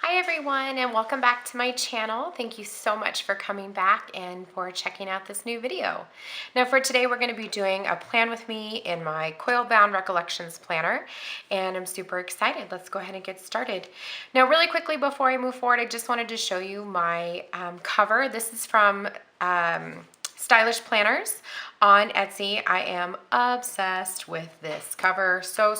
Hi everyone, and welcome back to my channel. Thank you so much for coming back and for checking out this new video. Now for today we're going to be doing a plan with me in my Coil bound Recollections planner, and I'm super excited. Let's go ahead and get started. Now really quickly before I move forward, I just wanted to show you my cover. This is from Stylish Planners on Etsy. I am obsessed with this cover so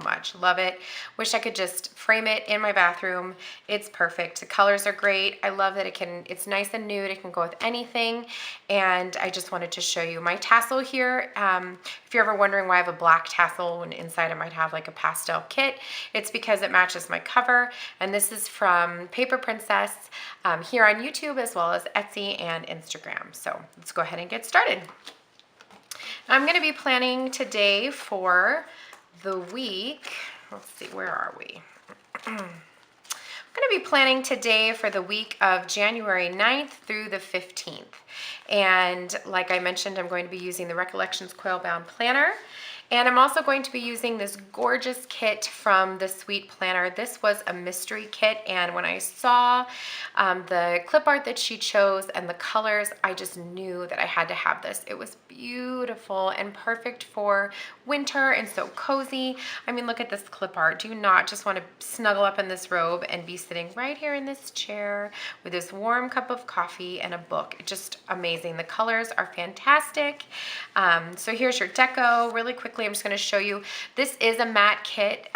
much. Love it. Wish I could just frame it in my bathroom. It's perfect. The colors are great. I love that it's nice and nude. It can go with anything. And I just wanted to show you my tassel here. If you're ever wondering why I have a black tassel when inside I might have like a pastel kit, it's because it matches my cover. And this is from Paper Princess here on YouTube as well as Etsy and Instagram. So let's go ahead and get started. I'm going to be planning today for the week. Let's see, where are we? I'm going to be planning today for the week of January 9th through the 15th. And like I mentioned, I'm going to be using the Recollections Coil Bound Planner. And I'm also going to be using this gorgeous kit from the Sweet Planner. This was a mystery kit, and when I saw the clip art that she chose and the colors, I just knew that I had to have this. It was beautiful and perfect for winter and so cozy. I mean, look at this clip art. Do you not just want to snuggle up in this robe and be sitting right here in this chair with this warm cup of coffee and a book? Just amazing. The colors are fantastic. So here's your deco. Really quickly, I'm just going to show you. This is a matte kit.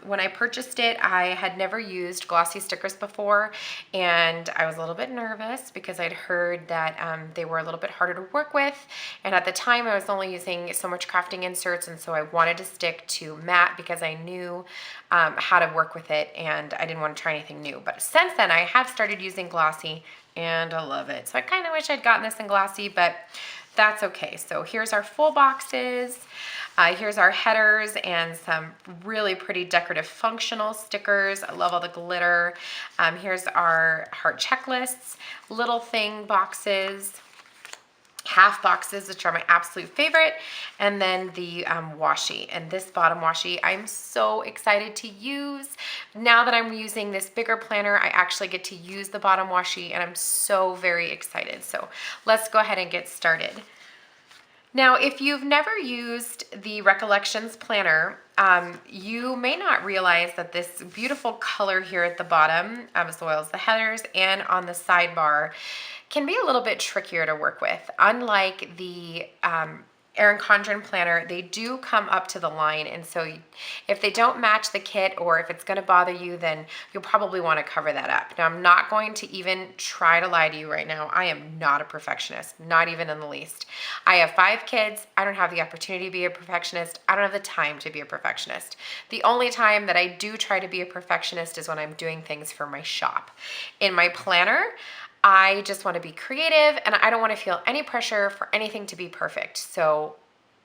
When I purchased it, I had never used glossy stickers before, and I was a little bit nervous because I'd heard that they were a little bit harder to work with, and at the time I was only using so much crafting inserts, and so I wanted to stick to matte because I knew how to work with it, and I didn't want to try anything new. But since then, I have started using glossy, and I love it. So I kind of wish I'd gotten this in glossy, but that's okay. So here's our full boxes. Here's our headers and some really pretty decorative functional stickers. I love all the glitter. Here's our heart checklists, little thing boxes, half boxes, which are my absolute favorite, and then the washi. And this bottom washi I'm so excited to use. Now that I'm using this bigger planner, I actually get to use the bottom washi, and I'm so very excited. So let's go ahead and get started. Now, if you've never used the Recollections planner, you may not realize that this beautiful color here at the bottom, as well as the headers and on the sidebar, can be a little bit trickier to work with. Unlike the Erin Condren planner, they do come up to the line, and so if they don't match the kit or if it's going to bother you, then you'll probably want to cover that up. Now, I'm not going to even try to lie to you right now. I am not a perfectionist, not even in the least. I have 5 kids. I don't have the opportunity to be a perfectionist. I don't have the time to be a perfectionist. The only time that I do try to be a perfectionist is when I'm doing things for my shop. In my planner, I just want to be creative, and I don't want to feel any pressure for anything to be perfect. So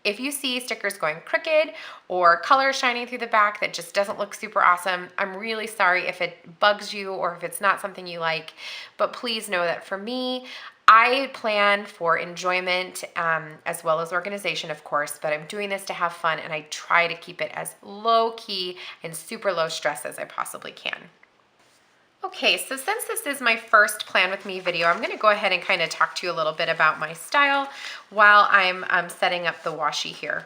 if you see stickers going crooked or color shining through the back that just doesn't look super awesome, I'm really sorry if it bugs you or if it's not something you like. But please know that for me, I plan for enjoyment as well as organization, of course, but I'm doing this to have fun, and I try to keep it as low key and super low stress as I possibly can. Okay, so since this is my first plan with me video, I'm going to go ahead and kind of talk to you a little bit about my style while I'm setting up the washi here.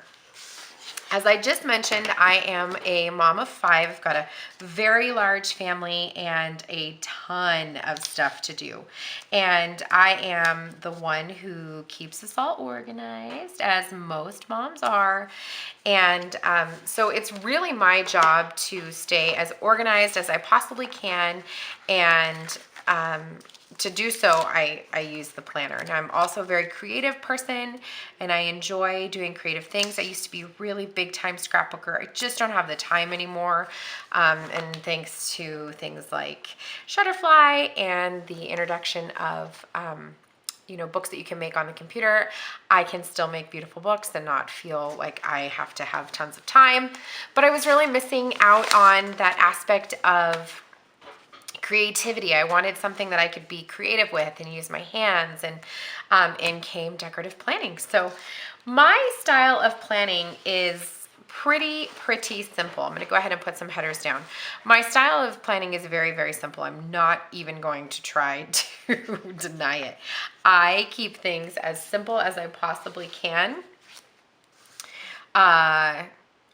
As I just mentioned, I am a mom of 5. I've got a very large family and a ton of stuff to do. And I am the one who keeps us all organized, as most moms are. And so it's really my job to stay as organized as I possibly can, and to do so, I use the planner. Now, I'm also a very creative person, and I enjoy doing creative things. I used to be a really big time scrapbooker. I just don't have the time anymore. And thanks to things like Shutterfly and the introduction of books that you can make on the computer, I can still make beautiful books and not feel like I have to have tons of time. But I was really missing out on that aspect of creativity. I wanted something that I could be creative with and use my hands, and in came decorative planning. So my style of planning is pretty simple. I'm going to go ahead and put some headers down. My style of planning is very, very simple. I'm not even going to try to deny it. I keep things as simple as I possibly can.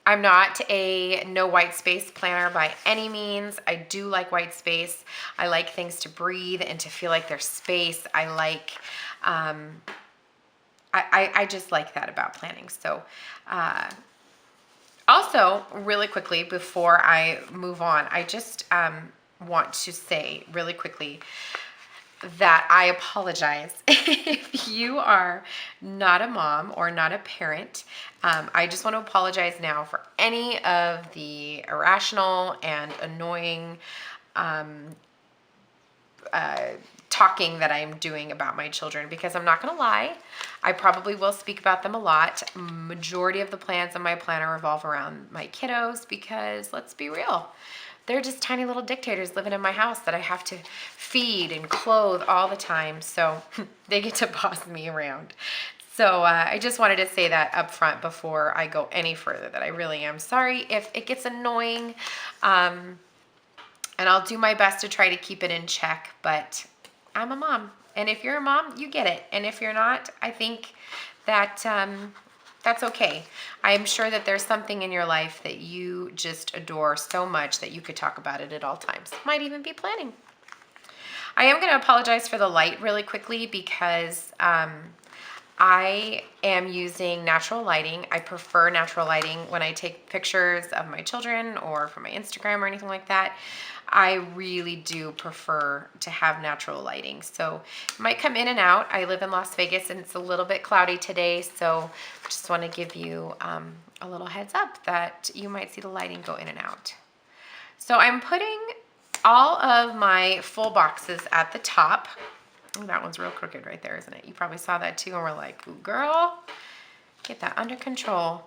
I'm not a no white space planner by any means. I do like white space. I like things to breathe and to feel like there's space. I like, I just like that about planning. So, also, really quickly before I move on, I just want to say really quickly that I apologize if you are not a mom or not a parent. I just want to apologize now for any of the irrational and annoying talking that I'm doing about my children, because I'm not going to lie, I probably will speak about them a lot. Majority of the plans in my planner revolve around my kiddos, because let's be real, they're just tiny little dictators living in my house that I have to feed and clothe all the time. So they get to boss me around. So I just wanted to say that up front before I go any further, that I really am sorry if it gets annoying. And I'll do my best to try to keep it in check, but I'm a mom. And if you're a mom, you get it. And if you're not, I think that that's okay. I'm sure that there's something in your life that you just adore so much that you could talk about it at all times. Might even be planning. I am going to apologize for the light really quickly, because I am using natural lighting. I prefer natural lighting when I take pictures of my children or for my Instagram or anything like that. I really do prefer to have natural lighting. So it might come in and out. I live in Las Vegas and it's a little bit cloudy today, so just want to give you a little heads up that you might see the lighting go in and out. So I'm putting all of my full boxes at the top. Ooh, that one's real crooked right there, isn't it? You probably saw that too and we're like, ooh, girl, get that under control.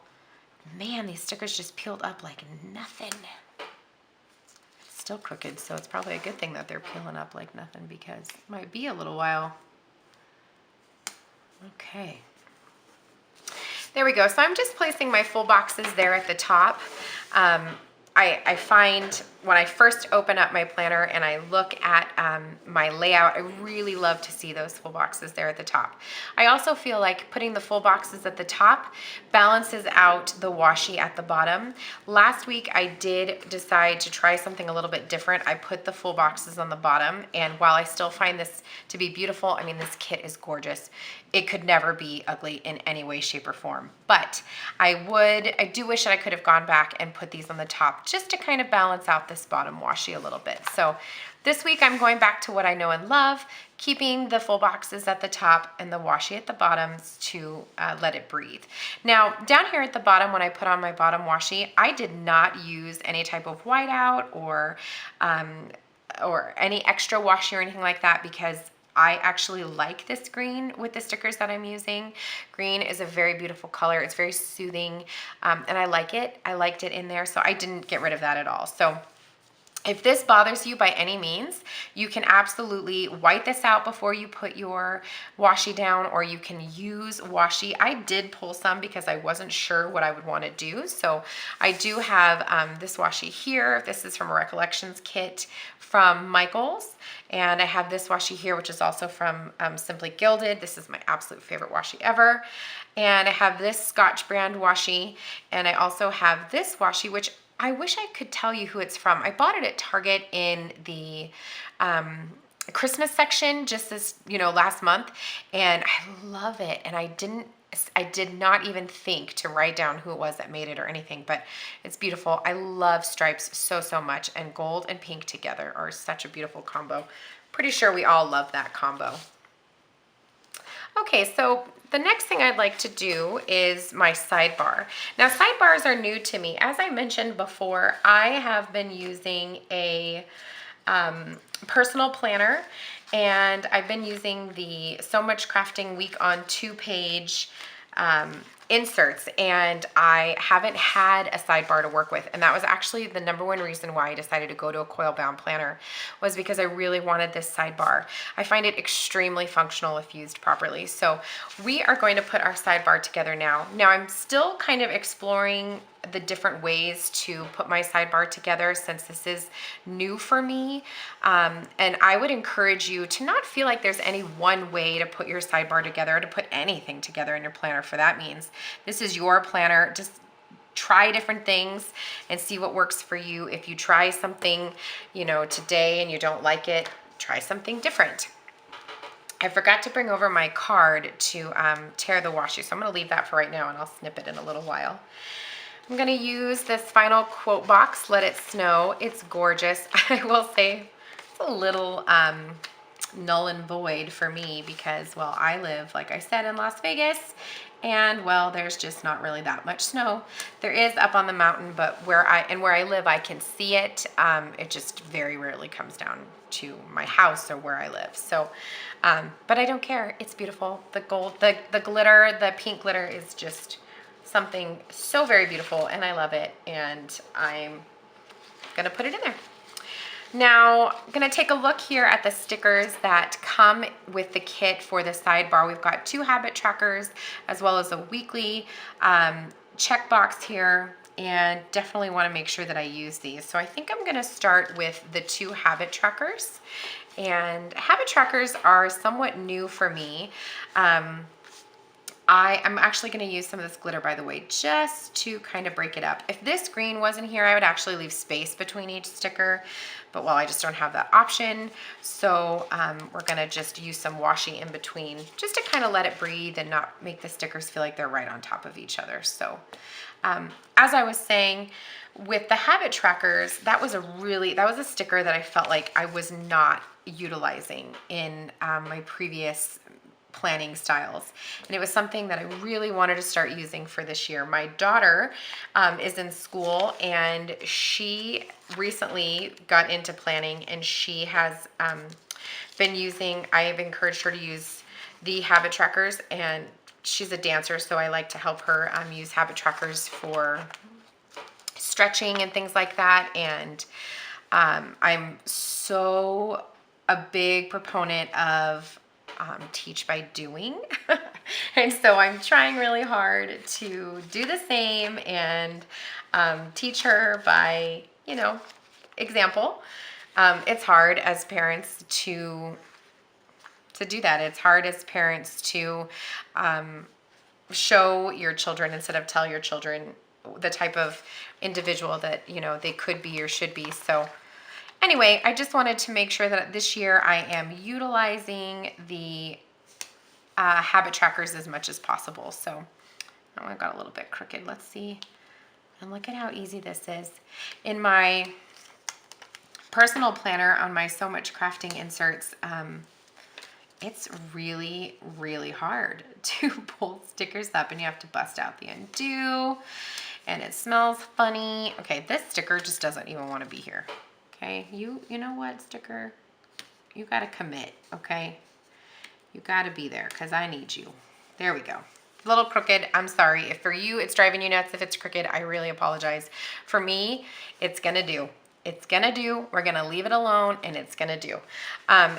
Man, these stickers just peeled up like nothing. Still crooked, so it's probably a good thing that they're peeling up like nothing, because it might be a little while. Okay. There we go. So I'm just placing my full boxes there at the top. I find when I first open up my planner and I look at my layout, I really love to see those full boxes there at the top. I also feel like putting the full boxes at the top balances out the washi at the bottom. Last week I did decide to try something a little bit different. I put the full boxes on the bottom, and while I still find this to be beautiful, I mean, this kit is gorgeous. It could never be ugly in any way, shape, or form. But I do wish that I could have gone back and put these on the top just to kind of balance out this bottom washi a little bit. So this week I'm going back to what I know and love, keeping the full boxes at the top and the washi at the bottoms to let it breathe. Now down here at the bottom, when I put on my bottom washi, I did not use any type of whiteout or any extra washi or anything like that, because I actually like this green with the stickers that I'm using. Green is a very beautiful color. It's very soothing, and I like it. I liked it in there, so I didn't get rid of that at all. So if this bothers you by any means, you can absolutely white this out before you put your washi down, or you can use washi. I did pull some because I wasn't sure what I would want to do. So I do have this washi here. This is from a Recollections kit from Michaels. And I have this washi here, which is also from Simply Gilded. This is my absolute favorite washi ever. And I have this Scotch brand washi. And I also have this washi, which I wish I could tell you who it's from. I bought it at Target in the Christmas section just this, last month, and I love it. And I did not even think to write down who it was that made it or anything, but it's beautiful. I love stripes so, so much, and gold and pink together are such a beautiful combo. Pretty sure we all love that combo. Okay, so the next thing I'd like to do is my sidebar. Now, sidebars are new to me. As I mentioned before, I have been using a personal planner, and I've been using the So Much Crafting Week on 2-page inserts, and I haven't had a sidebar to work with. And that was actually the #1 reason why I decided to go to a coil bound planner, was because I really wanted this sidebar. I find it extremely functional if used properly. So we are going to put our sidebar together now. Now I'm still kind of exploring the different ways to put my sidebar together, since this is new for me. And I would encourage you to not feel like there's any one way to put your sidebar together, or to put anything together in your planner for that means. This is your planner. Just try different things and see what works for you. If you try something, you know, today and you don't like it, try something different. I forgot to bring over my card to tear the washi, so I'm going to leave that for right now, and I'll snip it in a little while. I'm going to use this final quote box, Let It Snow. It's gorgeous. I will say it's a little null and void for me because, well, I live, like I said, in Las Vegas, and, well, there's just not really that much snow. There is up on the mountain, but where I live, I can see it. It just very rarely comes down to my house or where I live. So, but I don't care. It's beautiful. The gold, the glitter, the pink glitter is just something so very beautiful, and I love it. And I'm gonna put it in there. Now, I'm gonna take a look here at the stickers that come with the kit for the sidebar. We've got 2 habit trackers as well as a weekly checkbox here, and definitely wanna make sure that I use these. So I think I'm gonna start with the 2 habit trackers. And habit trackers are somewhat new for me. I'm actually going to use some of this glitter, by the way, just to kind of break it up. If this green wasn't here, I would actually leave space between each sticker, but well, I just don't have that option. So we're going to just use some washi in between just to kind of let it breathe and not make the stickers feel like they're right on top of each other. So as I was saying, with the habit trackers, that was a sticker that I felt like I was not utilizing in my previous planning styles, and it was something that I really wanted to start using for this year. My daughter is in school, and she recently got into planning, and she has been using, I have encouraged her to use the habit trackers, and she's a dancer, so I like to help her use habit trackers for stretching and things like that. And I'm so a big proponent of teach by doing. And so I'm trying really hard to do the same and teach her by, you know, example. It's hard as parents to do that. It's hard as parents to show your children instead of tell your children the type of individual that, you know, they could be or should be. So anyway, I just wanted to make sure that this year I am utilizing the habit trackers as much as possible. So, oh, I got a little bit crooked. Let's see. And look at how easy this is. In my personal planner on my So Much Crafting inserts, it's really, really hard to pull stickers up, and you have to bust out the undo, and it smells funny. Okay, this sticker just doesn't even want to be here. Okay, you know what, sticker? You got to commit, okay? You got to be there because I need you. There we go. A little crooked. I'm sorry. If for you it's driving you nuts, if it's crooked, I really apologize. For me, it's going to do. It's going to do. We're going to leave it alone, and it's going to do. I'm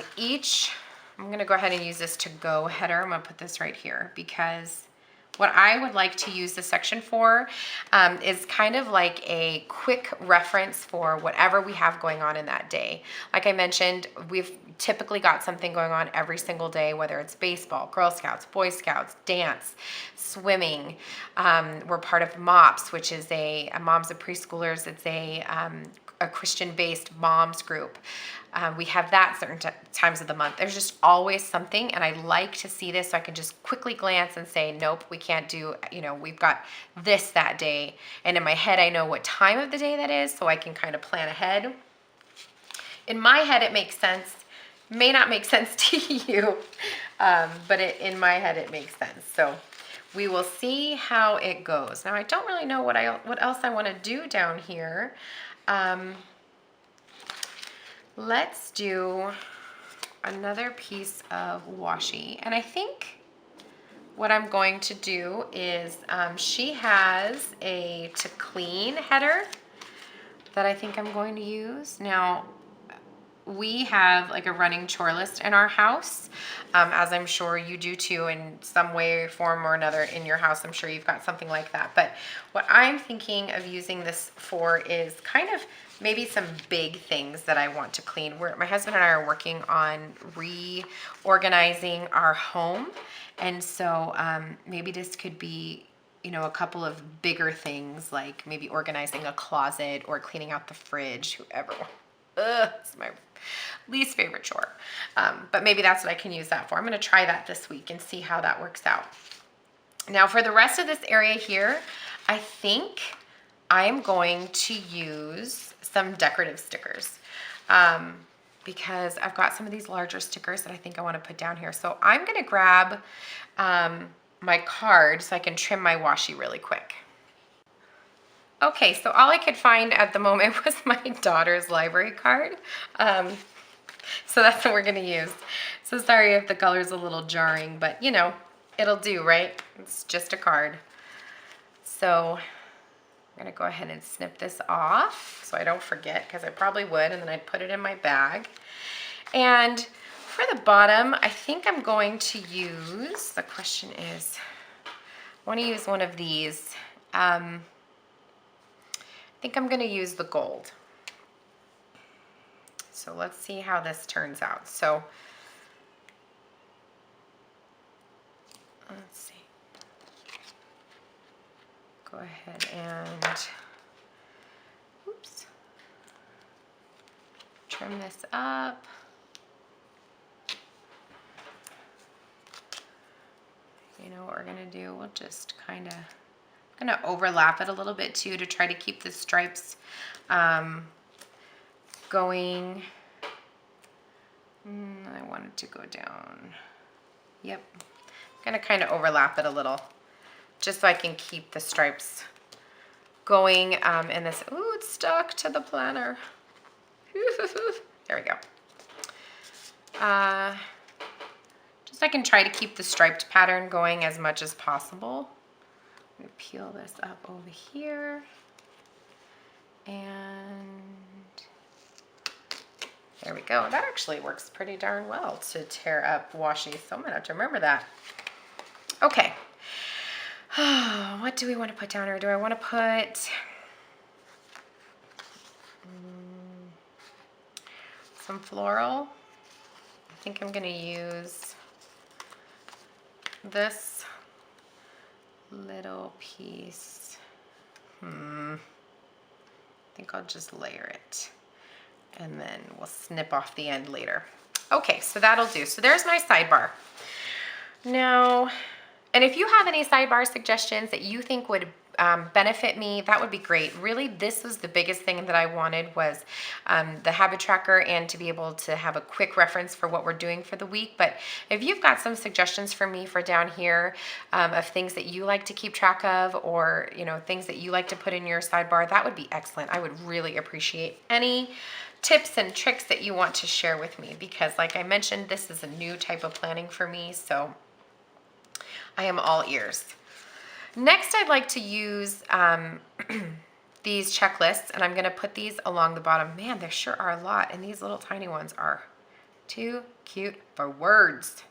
going to go ahead and use this to-go header. I'm going to put this right here because what I would like to use this section for is kind of like a quick reference for whatever we have going on in that day. Like I mentioned, we've typically got something going on every single day, whether it's baseball, Girl Scouts, Boy Scouts, dance, swimming. We're part of MOPS, which is a Moms of Preschoolers. It's a Christian-based moms group. We have that certain times of the month. There's just always something, and I like to see this so I can just quickly glance and say, nope, we can't do, you know, we've got this that day. And in my head, I know what time of the day that is, so I can kind of plan ahead. In my head, it makes sense. May not make sense to you, but in my head, it makes sense. So we will see how it goes. Now, I don't really know what else I want to do down here. Let's do another piece of washi. And I think what I'm going to do is she has a to clean header that I think I'm going to use. Now, we have like a running chore list in our house, as I'm sure you do too in some way, form, or another in your house. I'm sure you've got something like that. But what I'm thinking of using this for is kind of maybe some big things that I want to clean. My husband and I are working on reorganizing our home. And so maybe this could be, you know, a couple of bigger things, like maybe organizing a closet or cleaning out the fridge, whoever. Ugh, it's my least favorite chore. But maybe that's what I can use that for. I'm going to try that this week and see how that works out. Now for the rest of this area here, I think I'm going to use some decorative stickers because I've got some of these larger stickers that I think I want to put down here. So I'm going to grab my card so I can trim my washi really quick. Okay, so all I could find at the moment was my daughter's library card. So that's what we're gonna use. So sorry if the color's a little jarring, but you know, it'll do, right? It's just a card. So I'm gonna go ahead and snip this off so I don't forget, because I probably would, and then I'd put it in my bag. And for the bottom, I think I'm going to use, the question is, I wanna use one of these. I think I'm going to use the gold. So let's see how this turns out. So let's see. Go ahead and oops, trim this up. You know what we're going to do? We'll just kind of gonna overlap it a little bit too to try to keep the stripes going. I want it to go down. Yep. I'm gonna kind of overlap it a little just so I can keep the stripes going in this. Ooh, it's stuck to the planner. There we go. Just so I can try to keep the striped pattern going as much as possible. I'm going to peel this up over here, and there we go. That actually works pretty darn well to tear up washi, so I'm going to have to remember that. Okay, what do we want to put down here? Do I want to put some floral? I think I'm going to use this little piece. I think I'll just layer it and then we'll snip off the end later. Okay, so that'll do. So there's my sidebar. Now, and if you have any sidebar suggestions that you think would benefit me, that would be great. Really, this was the biggest thing that I wanted, was the habit tracker and to be able to have a quick reference for what we're doing for the week. But if you've got some suggestions for me for down here of things that you like to keep track of, or you know, things that you like to put in your sidebar, that would be excellent. I would really appreciate any tips and tricks that you want to share with me, because like I mentioned, this is a new type of planning for me, so I am all ears. Next, I'd like to use these checklists, and I'm going to put these along the bottom. Man, there sure are a lot, and these little tiny ones are too cute for words.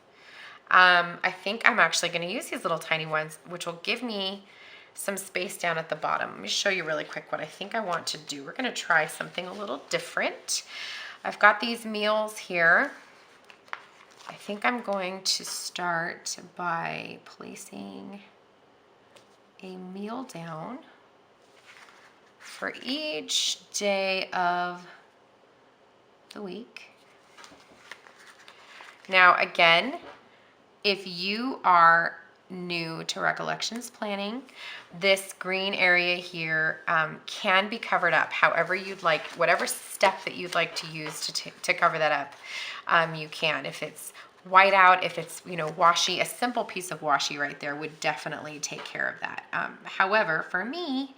I think I'm actually going to use these little tiny ones, which will give me some space down at the bottom. Let me show you really quick what I think I want to do. We're going to try something a little different. I've got these meals here. I think I'm going to start by placing a meal down for each day of the week. Now again, if you are new to Recollections planning, this green area here can be covered up however you'd like. Whatever step that you'd like to use to cover that up, you can. If it's white out, if it's, you know, washi, a simple piece of washi right there would definitely take care of that. However, for me,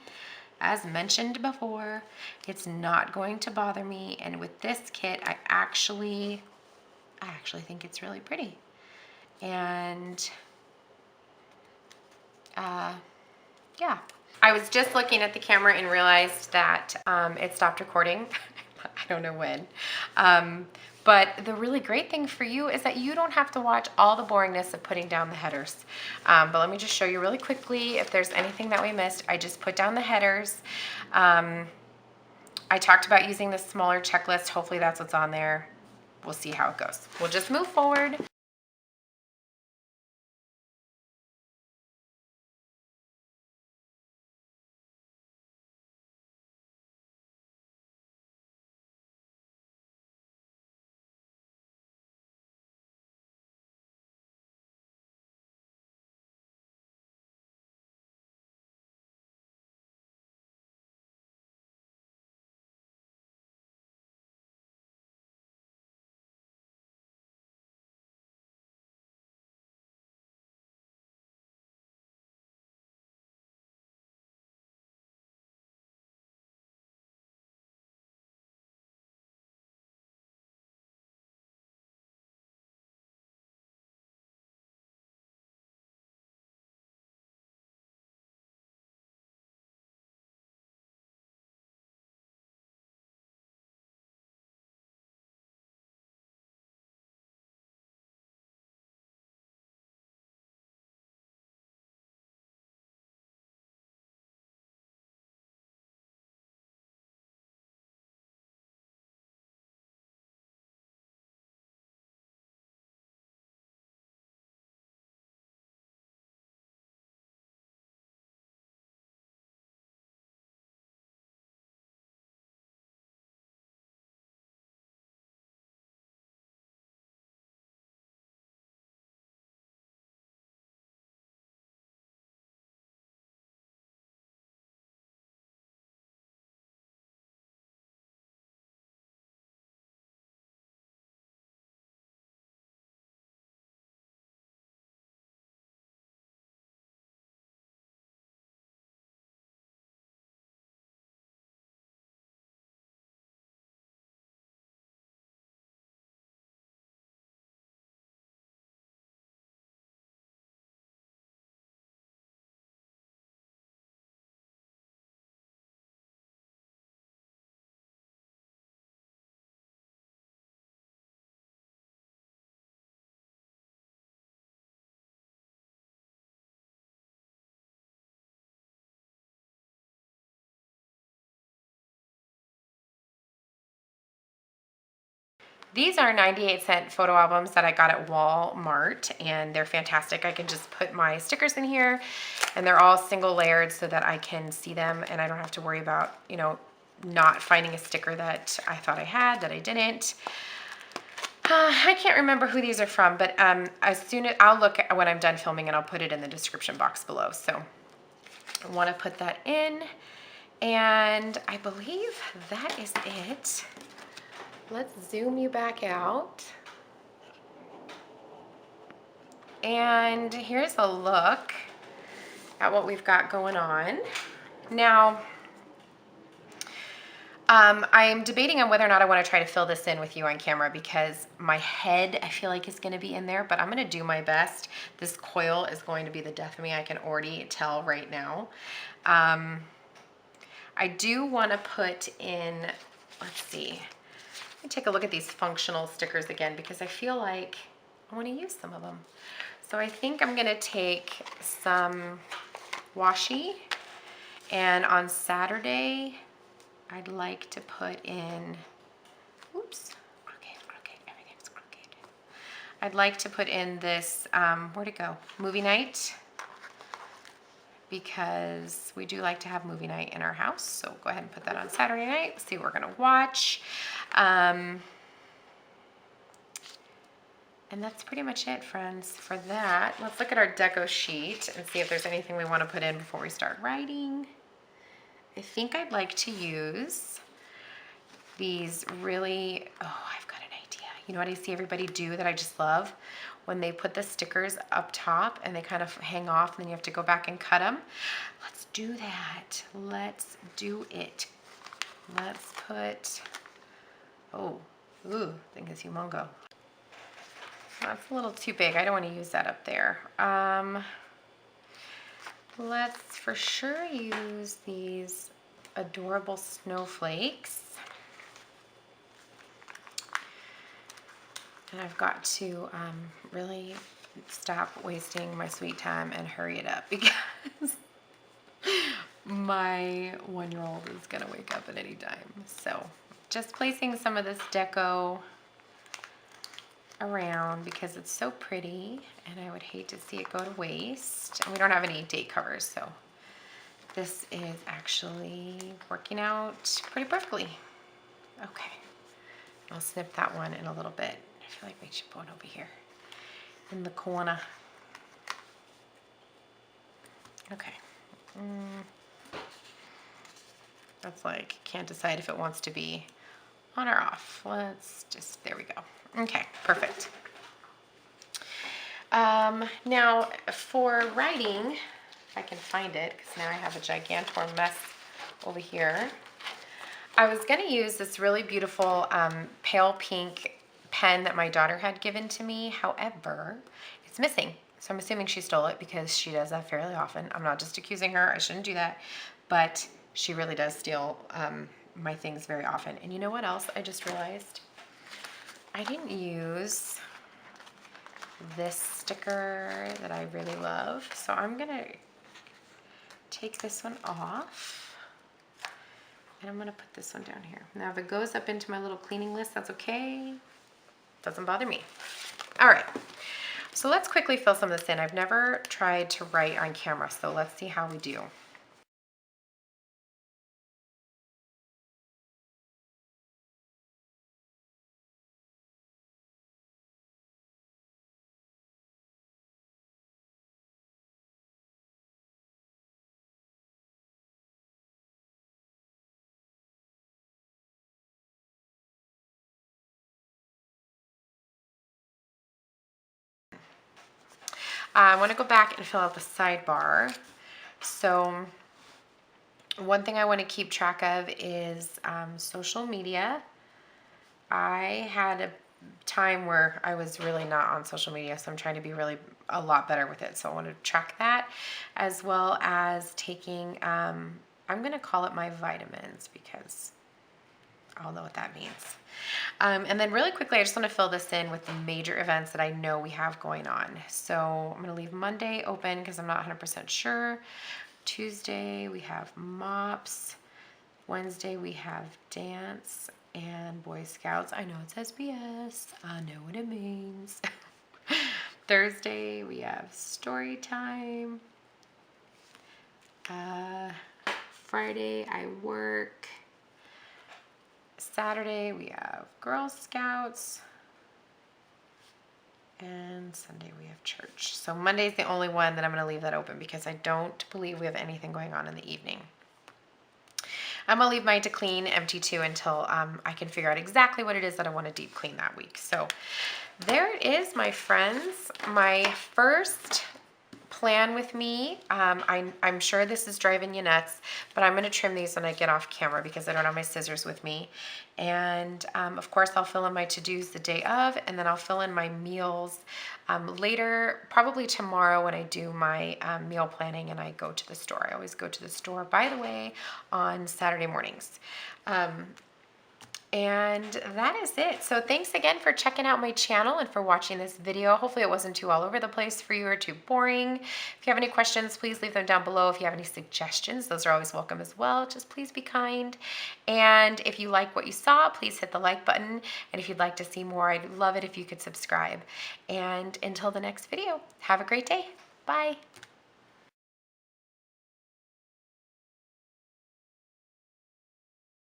as mentioned before, it's not going to bother me, and with this kit, I actually think it's really pretty. And yeah, I was just looking at the camera and realized that it stopped recording. I don't know when. But the really great thing for you is that you don't have to watch all the boringness of putting down the headers. But let me just show you really quickly if there's anything that we missed. I just put down the headers. I talked about using this smaller checklist. Hopefully that's what's on there. We'll see how it goes. We'll just move forward. These are 98-cent photo albums that I got at Walmart, and they're fantastic. I can just put my stickers in here, and they're all single layered so that I can see them, and I don't have to worry about, you know, not finding a sticker that I thought I had that I didn't. I can't remember who these are from, but as soon as I'll look at when I'm done filming, and I'll put it in the description box below. So I want to put that in, and I believe that is it. Let's zoom you back out. And here's a look at what we've got going on. Now, I'm debating on whether or not I want to try to fill this in with you on camera, because my head, I feel like, is going to be in there, but I'm going to do my best. This coil is going to be the death of me. I can already tell right now. I do want to put in, let's see. Let me take a look at these functional stickers again, because I feel like I want to use some of them. So I think I'm going to take some washi, and on Saturday I'd like to put in, oops, crooked, everything's crooked. I'd like to put in this, where'd it go? Movie night, because we do like to have movie night in our house. So go ahead and put that on Saturday night. See what we're going to watch. And that's pretty much it, friends, for that. Let's look at our deco sheet and see if there's anything we want to put in before we start writing. I think I'd like to use these really, oh, I've got an idea. You know what I see everybody do that I just love? When they put the stickers up top and they kind of hang off, and then you have to go back and cut them. Let's do that. Let's do it. Let's put, oh, ooh, I think it's humongo. That's a little too big. I don't want to use that up there. Let's for sure use these adorable snowflakes. And I've got to really stop wasting my sweet time and hurry it up because my 1-year-old is going to wake up at any time. So just placing some of this deco around because it's so pretty and I would hate to see it go to waste. And we don't have any date covers, so this is actually working out pretty perfectly. Okay, I'll snip that one in a little bit. I feel like we should put it over here in the corner. Okay. That's like, can't decide if it wants to be on or off. Let's just, there we go. Okay, perfect. Now for writing, if I can find it, because now I have a gigantor mess over here. I was going to use this really beautiful pale pink pen that my daughter had given to me. However, it's missing. So I'm assuming she stole it because she does that fairly often. I'm not just accusing her. I shouldn't do that. But she really does steal my things very often. And you know what else I just realized? I didn't use this sticker that I really love. So I'm going to take this one off. And I'm going to put this one down here. Now if it goes up into my little cleaning list, that's okay. Doesn't bother me. All right. So let's quickly fill some of this in. I've never tried to write on camera, so let's see how we do. I want to go back and fill out the sidebar. So one thing I want to keep track of is social media. I had a time where I was really not on social media, so I'm trying to be really a lot better with it. So I want to track that, as well as taking, I'm going to call it my vitamins because I'll know what that means. And then really quickly, I just want to fill this in with the major events that I know we have going on. So I'm going to leave Monday open because I'm not 100% sure. Tuesday, we have MOPS. Wednesday, we have dance and Boy Scouts. I know it says BS. I know what it means. Thursday, we have story time. Friday, I work. Saturday, we have Girl Scouts. And Sunday, we have church. So Monday's the only one that I'm going to leave that open because I don't believe we have anything going on in the evening. I'm going to leave mine to clean empty too until I can figure out exactly what it is that I want to deep clean that week. So there it is, my friends. My first plan with me. I'm sure this is driving you nuts, but I'm going to trim these when I get off camera because I don't have my scissors with me. And of course, I'll fill in my to-dos the day of, and then I'll fill in my meals later, probably tomorrow when I do my meal planning and I go to the store. I always go to the store, by the way, on Saturday mornings. And that is it. So thanks again for checking out my channel and for watching this video. Hopefully it wasn't too all over the place for you or too boring. If you have any questions, please leave them down below. If you have any suggestions, those are always welcome as well. Just please be kind. And if you like what you saw, please hit the like button. And if you'd like to see more, I'd love it if you could subscribe. And until the next video, have a great day. Bye.